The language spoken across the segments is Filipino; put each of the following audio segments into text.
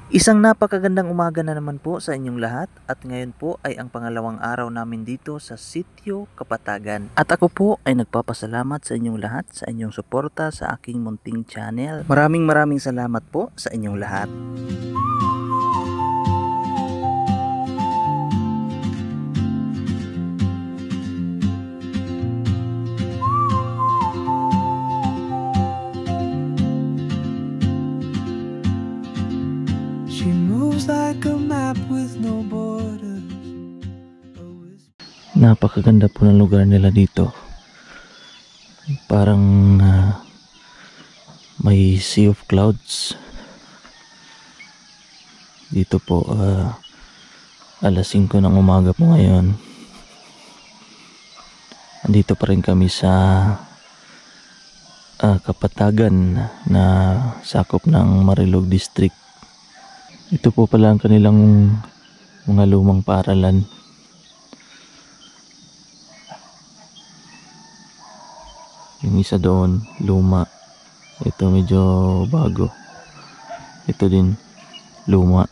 Isang napakagandang umaga na naman po sa inyong lahat at ngayon po ay ang pangalawang araw namin dito sa Sitio Kapatagan. At ako po ay nagpapasalamat sa inyong lahat sa inyong suporta sa aking munting channel. Maraming salamat po sa inyong lahat. She moves like a map with no borders. Napakaganda po ng lugar nila dito. Parang may sea of clouds. Dito po alas 5 ng umaga po ngayon. Andito pa rin kami sa Kapatagan na sakop ng Marilog District. Ito po pala ang kanilang mga lumang paaralan. Yung isa doon, luma. Ito medyo bago. Ito din, luma.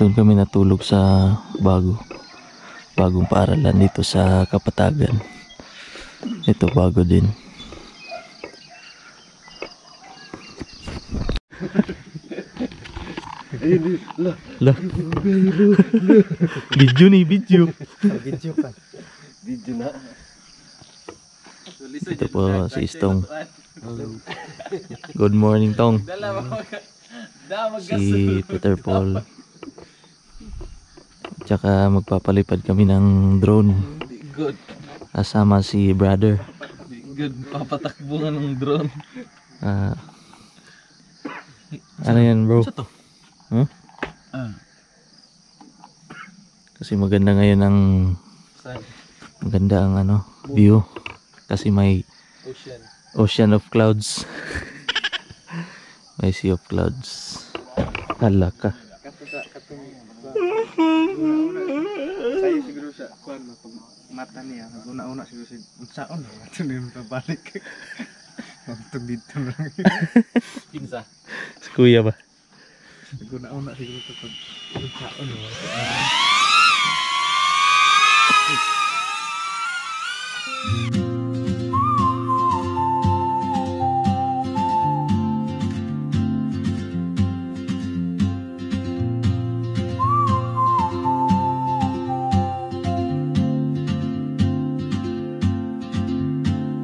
Doon kami natulog sa bagong paaralan dito sa Kapatagan. Ito bago din. Lah. Video nih, video. Video kan. Video na. Ito po si Istong. Good morning, Tong. Si Peter Paul. Tsaka magpapalipad kami ng drone. Good. Kasama si brother. Good. Papatakbo ng drone. Ano yan, bro? Sa to? Huh? Kasi maganda ngayon ang maganda ang view kasi may ocean of clouds. May sea of clouds. Hala ka. Saya siguro sa kuan mata niya una siguro si unsaon ato ni pabalik. Magtug dito lang. Pinsa. Si kuya ba? Una siguro to pag unsaon.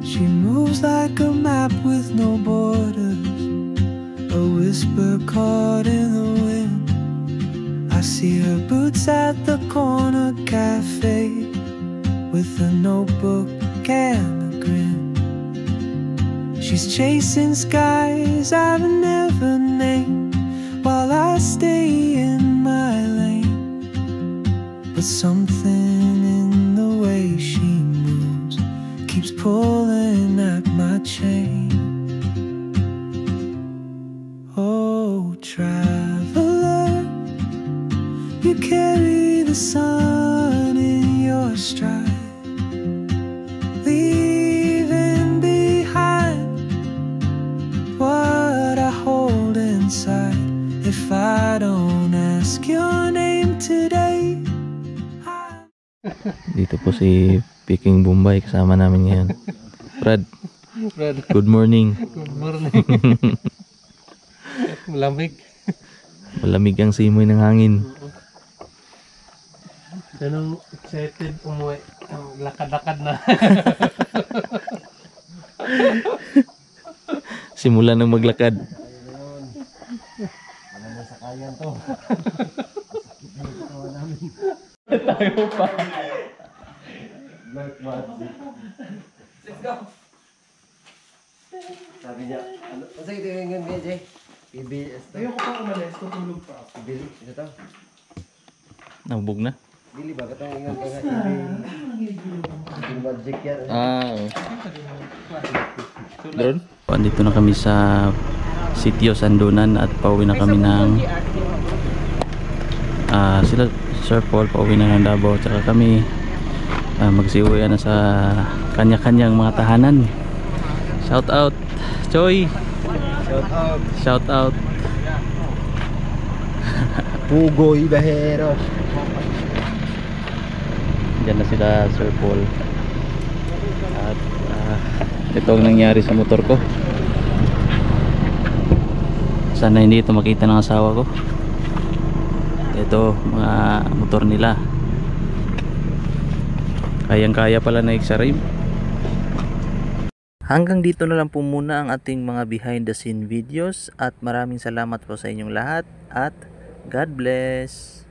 She moves like a map with no borders, a whisper caught in the wind. I see her boots at the corner cafe with a notebook and a grin. She's chasing skies I've never named while I stay in my lane. But something in the way she moves keeps pulling at my chain. Oh, traveler, you carry the sun in your stride, leaving behind what I hold inside. If I don't ask your name today, Dito po si Peking Bombay kasama namin ngayon. Brad, good morning. Good morning. Malamig. Malamig ang simoy ng hangin. Ganun excited umuwi. Lakad-lakad na. Simula nang maglakad. Ano na sa kayan to? Tayo pa. Let's go. Sabi niya, ano sa ito yung ganyan, Jay? PBS to. Ayoko pa umalis, tutulog pa ako. Bili, ito to. Nabog na. Bili ba? Katong ingat ka nga, yung magic yan. Drone? Andito na kami sa Sitio Sandonan at pauwi na kami ng sila Sir Paul pauwi na ng Davao, tsaka kami magsiuwi na sa kanya-kanyang mga tahanan. Shout out Choi. Shout out. Shout out. Pugoy Bahero. Diyan na sila Sir Paul. At ito ang nangyari sa motor ko. Sana hindi ito makita ng asawa ko. Ito mga motor nila. Kayang-kaya pala na X-rim. Hanggang dito na lang po muna ang ating mga behind the scene videos at maraming salamat po sa inyong lahat at God bless.